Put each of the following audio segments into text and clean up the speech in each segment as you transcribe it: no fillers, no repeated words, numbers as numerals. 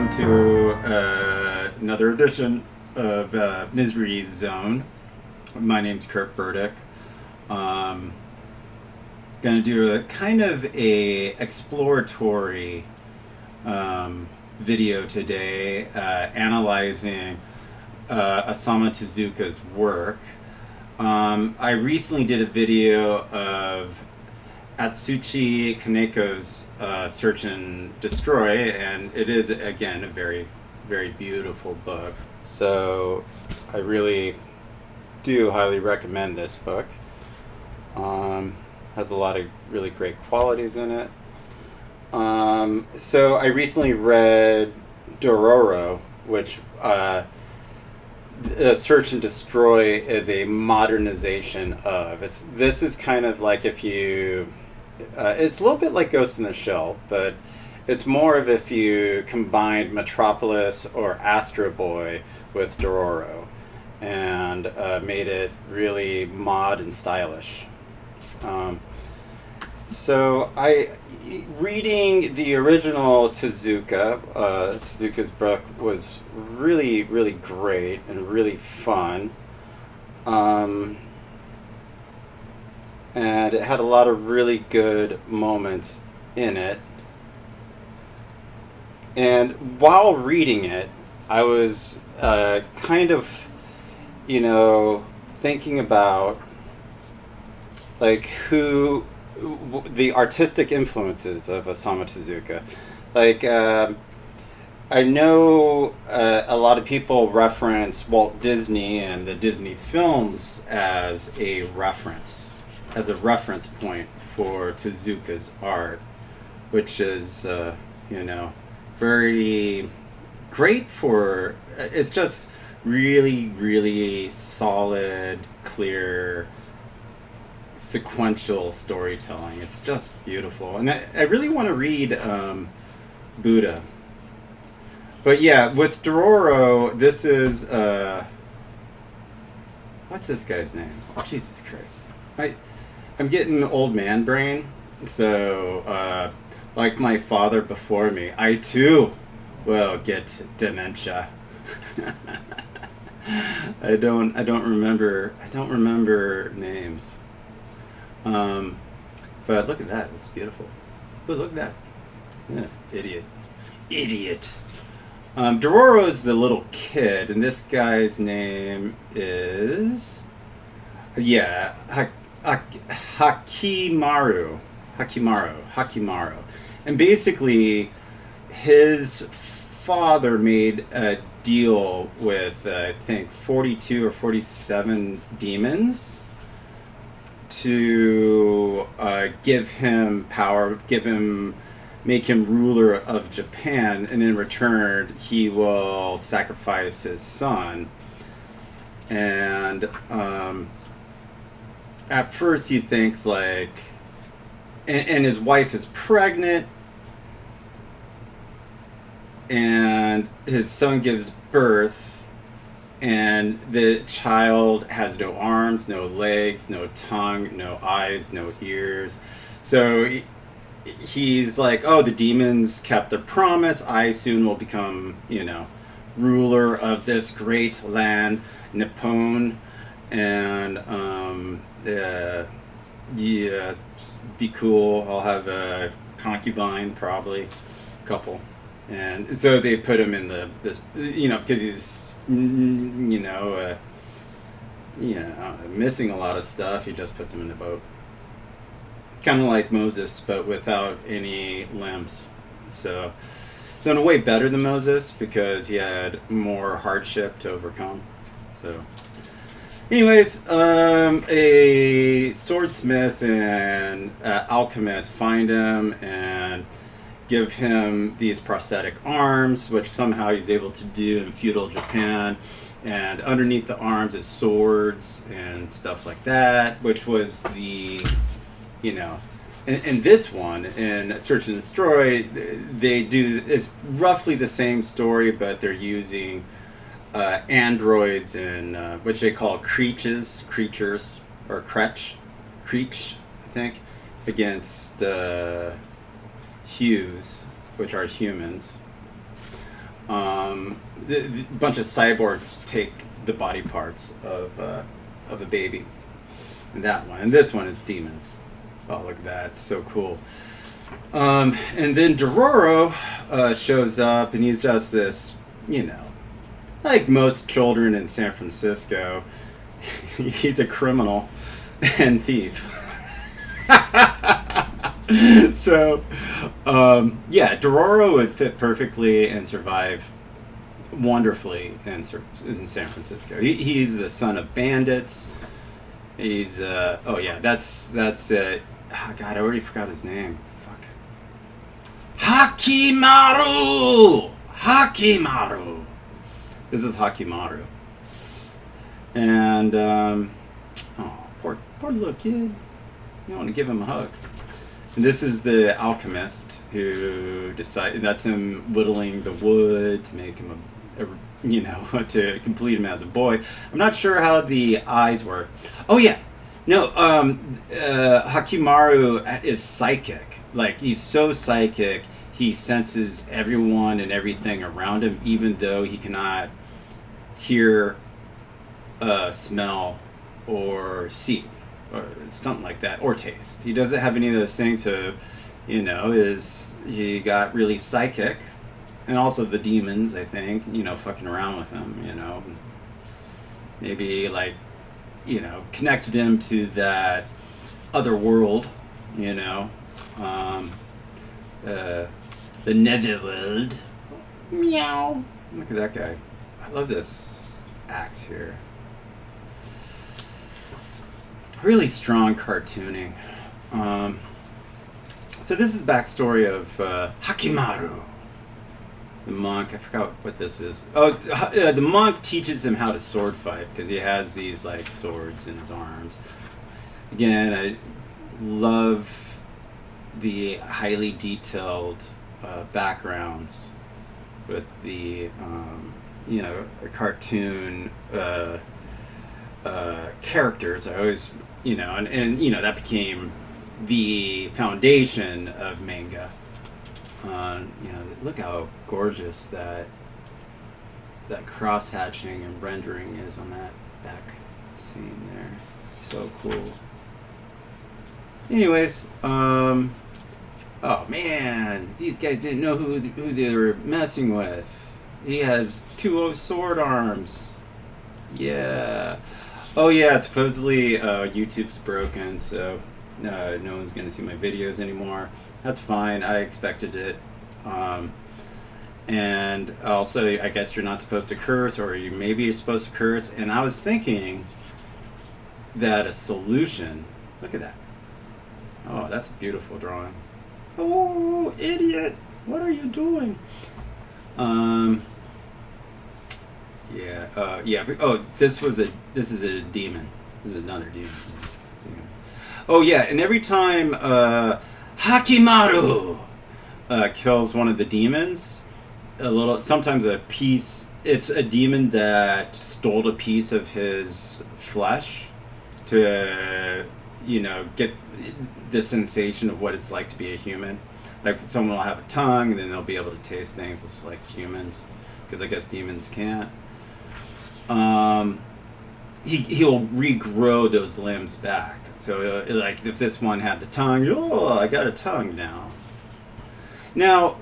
welcome to another edition of Misery Zone. My name's Kurt Burdick. Going to do a kind of a exploratory video today, analyzing Osamu Tezuka's work. I recently did a video of Atsushi Kaneko's Search and Destroy, and it is, again, a very, very beautiful book. So I really do highly recommend this book. Has a lot of really great qualities in it. So I recently read Dororo, which Search and Destroy is a modernization of. This is kind of like if you... it's a little bit like Ghost in the Shell, but it's more of if you combined Metropolis or Astro Boy with Dororo and made it really mod and stylish. So reading the original Tezuka's book was really, really great and really fun. And it had a lot of really good moments in it. And while reading it, I was kind of, thinking about like who the artistic influences of Osamu Tezuka. Like, I know a lot of people reference Walt Disney and the Disney films as a reference point for Tezuka's art, which is, very great for, it's just really, really solid, clear, sequential storytelling. It's just beautiful. And I really want to read Buddha. But yeah, with Dororo, this is, what's this guy's name? Oh, Jesus Christ. I'm getting old man brain, so like my father before me, I too will get dementia. I don't remember names. But look at that, it's beautiful. Oh, look at that. Yeah, idiot. Dororo is the little kid, and this guy's name is Hakimaru. And basically, his father made a deal with, I think, 42 or 47 demons to give him power, make him ruler of Japan, and in return, he will sacrifice his son. And at first he thinks like, and his wife is pregnant, and his son gives birth, and the child has no arms, no legs, no tongue, no eyes, no ears. So he's like, oh, the demons kept their promise. I soon will become, ruler of this great land, Nippon. And yeah, be cool. I'll have a concubine, probably a couple. And so they put him in this because he's missing a lot of stuff. He just puts him in the boat, kind of like Moses, but without any limbs. So in a way better than Moses, because he had more hardship to overcome. So anyways, a swordsmith and alchemist find him and give him these prosthetic arms, which somehow he's able to do in feudal Japan. And underneath the arms is swords and stuff like that, which was the, in this one, in Search and Destroy, they do, it's roughly the same story, but they're using androids and which they call creatures, or creech, I think, against Hughes, which are humans. The bunch of cyborgs take the body parts of a baby. And that one. And this one is demons. Oh, look at that. It's so cool. And then Dororo shows up, and he's just this, you know, like most children in San Francisco, he's a criminal and thief. So, yeah, Dororo would fit perfectly and survive wonderfully in San Francisco. He's the son of bandits. He's oh yeah, that's it. Oh, God, I already forgot his name. Fuck. Hakimaru. This is Hakimaru. And oh, poor little kid. You want to give him a hug. And this is the alchemist who decided, that's him whittling the wood to make him you know, to complete him as a boy. I'm not sure how the eyes work. Oh yeah, no. Hakimaru is psychic. Like, he's so psychic, he senses everyone and everything around him, even though he cannot hear, smell, or see, or something like that, or taste. He doesn't have any of those things. So, you know, he got really psychic. And also the demons, I think, you know, fucking around with him, you know. Maybe, like, you know, connected him to that other world, you know. The netherworld. Meow. Look at that guy. I love this axe here. Really strong cartooning. So this is the backstory of Hakimaru. The monk, I forgot what this is. Oh, the monk teaches him how to sword fight because he has these like swords in his arms. Again, I love the highly detailed backgrounds with the you know, cartoon characters. I always, you know, and you know, that became the foundation of manga. You know, look how gorgeous that cross hatching and rendering is on that back scene there. So cool. Anyways, oh man, these guys didn't know who they were messing with. He has 2 sword arms. Yeah. Oh yeah, supposedly YouTube's broken, so no one's gonna see my videos anymore. That's fine. I expected it. And also, I guess you're not supposed to curse, or maybe you're supposed to curse. And I was thinking that a solution. Look at that. Oh, that's a beautiful drawing. Oh, idiot! What are you doing? Yeah. Yeah. Oh, this is a demon. This is another demon. Oh yeah, and every time Hakimaru kills one of the demons, sometimes a piece, it's a demon that stole a piece of his flesh to, you know, get the sensation of what it's like to be a human. Like, someone will have a tongue, and then they'll be able to taste things just like humans, because I guess demons can't. He'll regrow those limbs back. So, like, if this one had the tongue, oh, I got a tongue now. Now,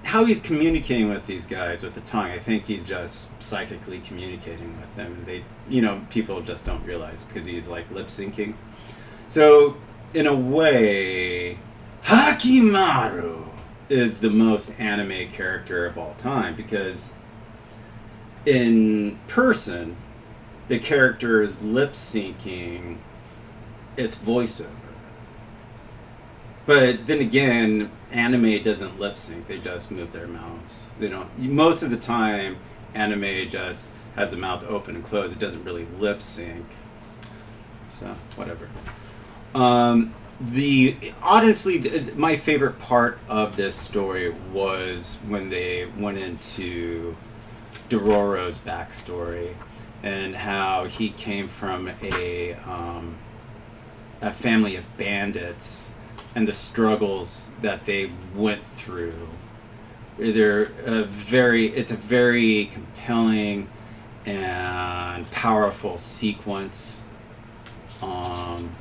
how he's communicating with these guys with the tongue, I think he's just psychically communicating with them. They, you know, people just don't realize because he's like lip syncing. So, in a way, Hakimaru is the most anime character of all time, because in person, the character is lip syncing its voiceover. But then again, anime doesn't lip sync, they just move their mouths. They don't, most of the time, anime just has the mouth open and closed. It doesn't really lip sync. So, whatever. Honestly, my favorite part of this story was when they went into Dororo's backstory and how he came from a family of bandits and the struggles that they went through It's a very compelling and powerful sequence, um,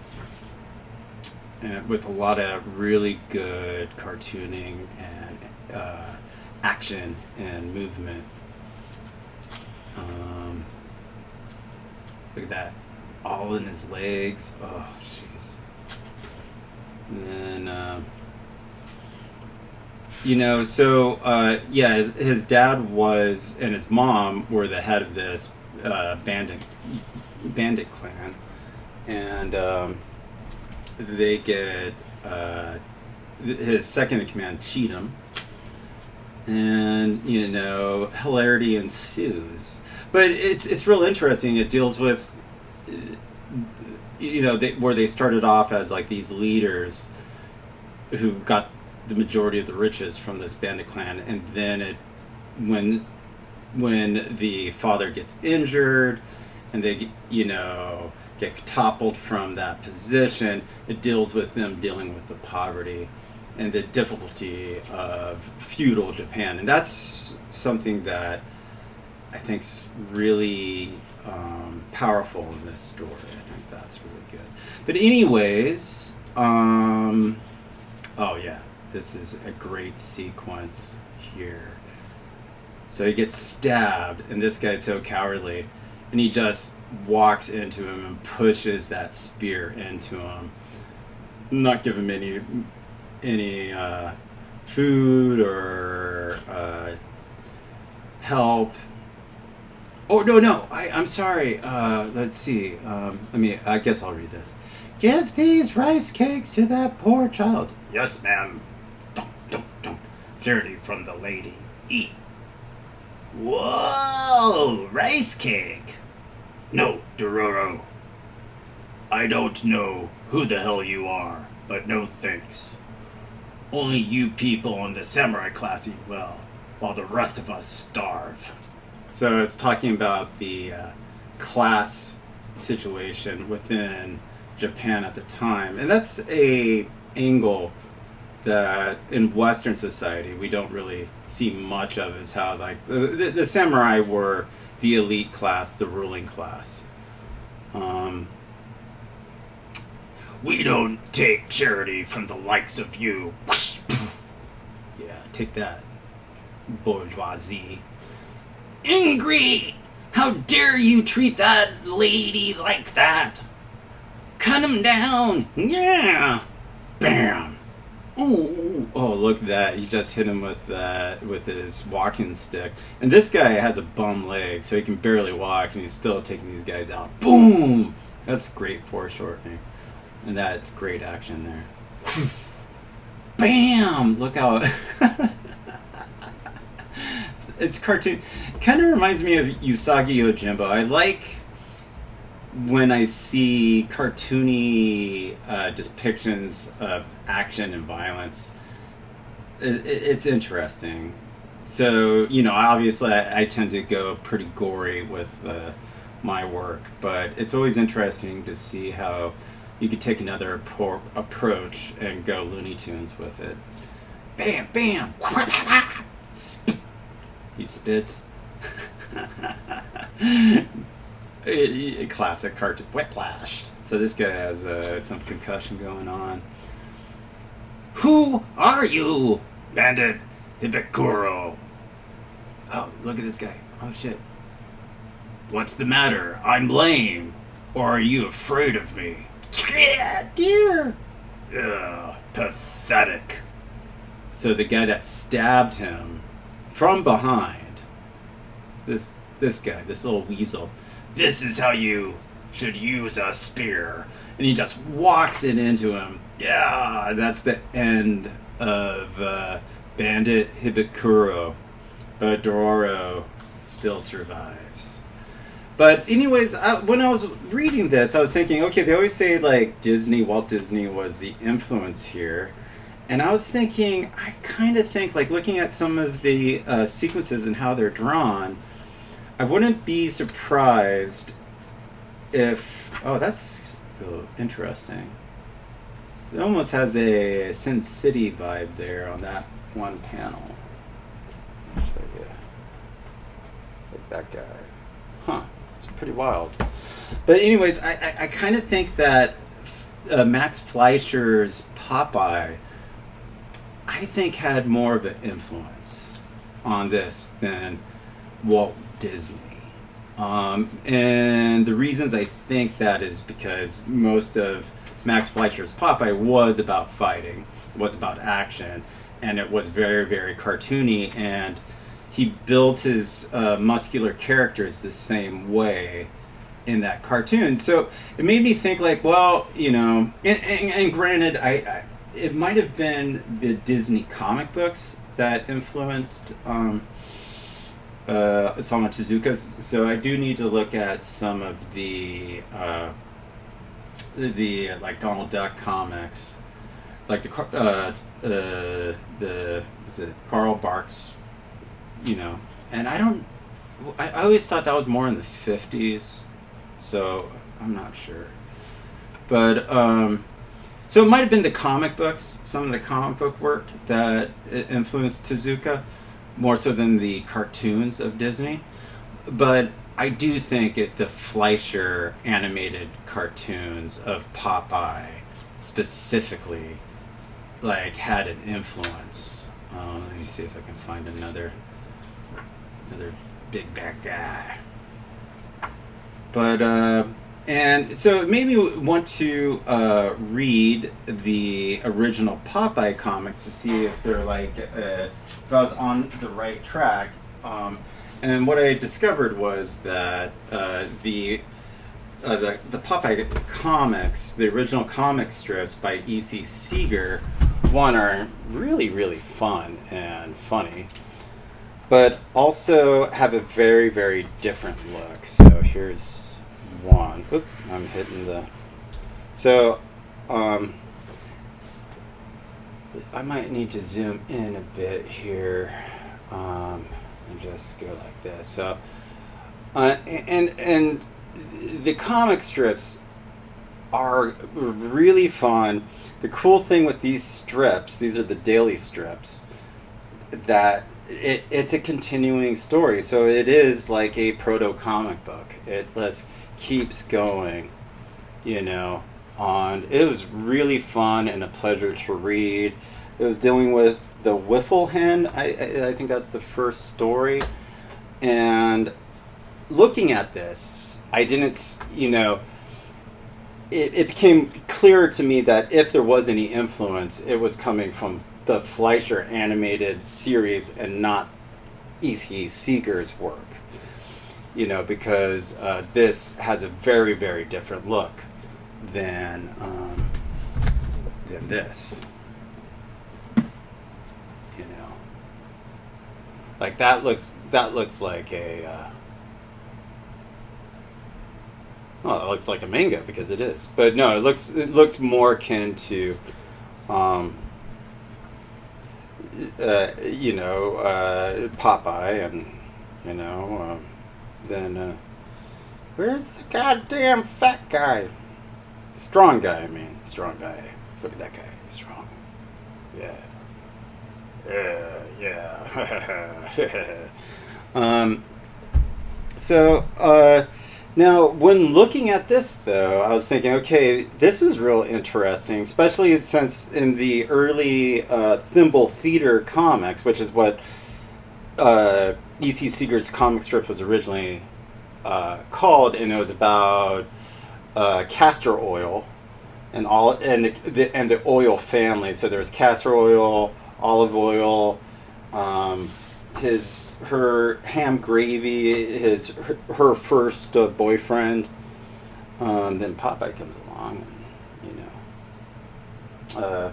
and with a lot of really good cartooning and action and movement. Look at that, all in his legs. Oh, jeez. And then, yeah, his dad was and his mom were the head of this bandit clan, and they get his second in command cheat him, and hilarity ensues. But it's real interesting. It deals with where they started off as like these leaders who got the majority of the riches from this bandit clan, and then when the father gets injured and they get toppled from that position, it deals with them dealing with the poverty and the difficulty of feudal Japan. And that's something that I think's really powerful in this story. I think that's really good. But anyways, oh yeah, this is a great sequence here. So he gets stabbed, and this guy's so cowardly, and he just walks into him and pushes that spear into him, not give him any food or help. Oh no! I'm sorry. Let's see. I guess I'll read this. Give these rice cakes to that poor child. Yes, ma'am. Don't. Charity from the lady. Eat. Whoa! Rice cake. No, Dororo. I don't know who the hell you are, but no thanks. Only you people in the samurai class eat well, while the rest of us starve. So it's talking about the class situation within Japan at the time, and that's a angle that in Western society we don't really see much of, is how like the samurai were the elite class, the ruling class. We don't take charity from the likes of you. Yeah, take that, bourgeoisie. Ingrid! How dare you treat that lady like that? Cut him down! Yeah! Bam! Ooh! Oh, look at that. You just hit him with his walking stick. And this guy has a bum leg, so he can barely walk, and he's still taking these guys out. Boom! That's great foreshortening. And that's great action there. Bam! Look how... It's cartoon. Kind of reminds me of Usagi Yojimbo. I like when I see cartoony depictions of action and violence. It's interesting. So, obviously I tend to go pretty gory with my work, but it's always interesting to see how you could take another approach and go Looney Tunes with it. Bam, bam! He spits. A classic cartoon. Whiplash. So this guy has some concussion going on. Who are you? Bandit Hibikuro. Oh, look at this guy. Oh, shit. What's the matter? I'm lame. Or are you afraid of me? Yeah, dear. Ugh, pathetic. So the guy that stabbed him from behind, this guy, this little weasel, this is how you should use a spear. And he just walks it into him. Yeah, that's the end of Bandit Hibikuro. But Dororo still survives. But anyways, when I was reading this, I was thinking, okay, they always say like Walt Disney was the influence here. And I was thinking, I kind of think, like looking at some of the sequences and how they're drawn, I wouldn't be surprised if... Oh, that's interesting. It almost has a Sin City vibe there on that one panel. that guy. Huh. It's pretty wild. But anyways, I kind of think that Max Fleischer's Popeye, I think, had more of an influence on this than Walt Disney. And the reasons I think that is because most of Max Fleischer's Popeye was about fighting, was about action, and it was very, very cartoony, and he built his muscular characters the same way in that cartoon. So it made me think like, well, you know, and granted, it might have been the Disney comic books that influenced Osamu Tezuka. So I do need to look at some of the like Donald Duck comics, like the is it Carl Barks, you know, and I always thought that was more in the 50s, so I'm not sure. But so it might have been the comic books, some of the comic book work that influenced Tezuka more so than the cartoons of Disney. But I do think the Fleischer animated cartoons of Popeye specifically like had an influence. Let me see if I can find another big bad guy. But and so it made me want to read the original Popeye comics to see if they're like if I was on the right track. And what I discovered was that the Popeye comics, the original comic strips by E.C. Segar, one are really, really fun and funny, but also have a very, very different look. So here's one. Oop, I'm hitting the... So, I might need to zoom in a bit here, and just go like this. So, and the comic strips are really fun. The cool thing with these strips, these are the daily strips, that it's a continuing story. So it is like a proto comic book. It keeps going, you know. On it was really fun and a pleasure to read. It was dealing with the Wiffle Hen. I think that's the first story. And looking at this, I didn't, you know, it became clear to me that if there was any influence, it was coming from the Fleischer animated series and not E.C. Segar's work. You know, because this has a very, very different look than this. You know, like that looks like a well, it looks like a manga because it is, but no, it looks more akin to you know, Popeye, and you know, then where's the goddamn fat guy? Strong guy, I mean. Strong guy. Look at that guy. He's strong. Yeah. Yeah. So, now, when looking at this, though, I was thinking, okay, this is real interesting, especially since in the early Thimble Theater comics, which is what E.C. Segar's comic strip was originally called, and it was about castor oil and the oil family. So there's castor oil, olive oil, her ham gravy, her first boyfriend. Then Popeye comes along, and, you know,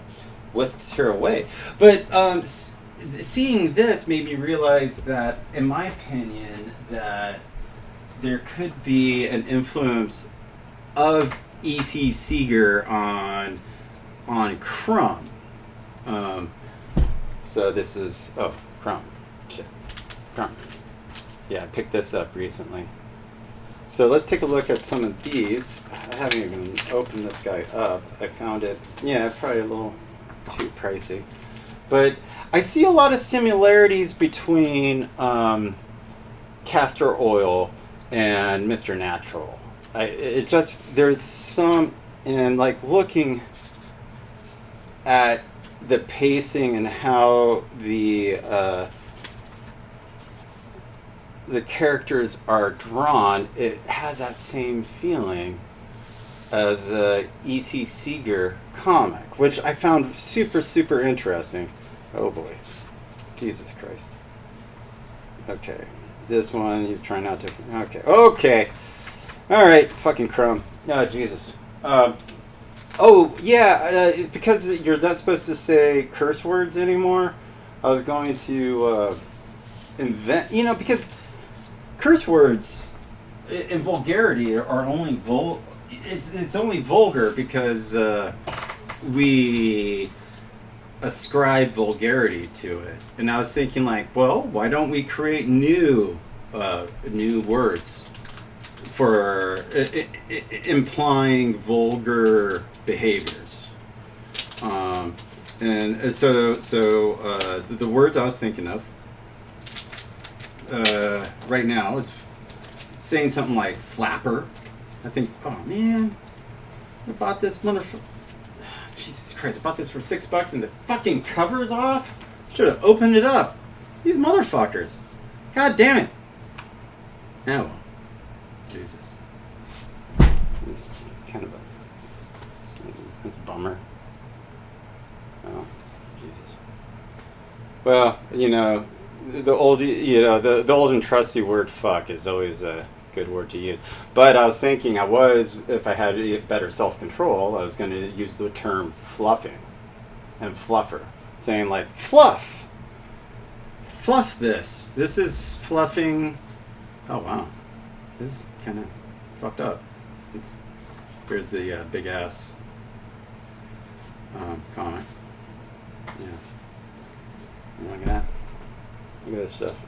whisks her away. But seeing this made me realize that, in my opinion, that there could be an influence of E.C. Segar on Crumb. So this is Crumb. Shit. Crumb. Yeah, I picked this up recently. So let's take a look at some of these. I haven't even opened this guy up. I found it. Yeah, probably a little too pricey. But I see a lot of similarities between castor oil and Mr. Natural. It just, there's some, and like looking at the pacing and how the characters are drawn, it has that same feeling as a E.C. Segar comic, which I found super, super interesting. Oh boy. Jesus Christ. Okay. This one, he's trying not to... Okay. Okay. Alright. Fucking Crumb. Oh, Jesus. Oh, yeah. Because you're not supposed to say curse words anymore, I was going to invent... You know, because curse words and vulgarity are only it's only vulgar because we ascribe vulgarity to it. And I was thinking, like, well, why don't we create new words for implying vulgar behaviors? And so the words I was thinking of right now is saying something like flapper. I think, oh man, I bought this motherfucker. Jesus Christ, I bought this for $6 and the fucking cover's off? Should have opened it up. These motherfuckers. God damn it. Oh well. Jesus. It's kind of that's a bummer. Oh, Jesus. Well, you know, the old and trusty word fuck is always a good word to use. But I was thinking if I had better self-control, I was going to use the term fluffing and fluffer. Saying like, fluff this. This is fluffing. Oh wow. This is kind of fucked up. Here's the big ass comic. Yeah. Look at that. Look at this stuff.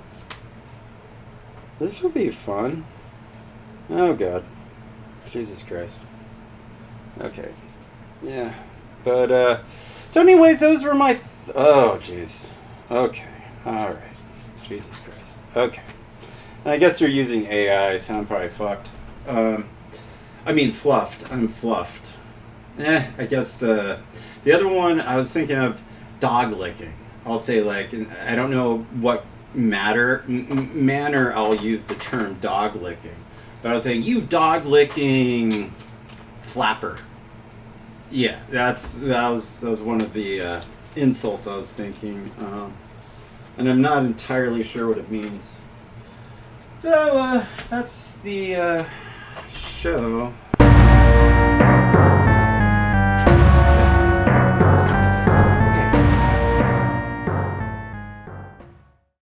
This will be fun. Oh god. Jesus Christ. Okay. Yeah. But so anyways, those were my oh jeez. Okay. Alright. Jesus Christ. Okay. I guess you're using AI, so I'm probably fucked. I mean fluffed. I'm fluffed. I guess the other one I was thinking of dog licking. I'll say like, I don't know what manner I'll use the term dog licking. But I was saying, you dog licking flapper. Yeah, that was one of the insults I was thinking, and I'm not entirely sure what it means. So that's the show.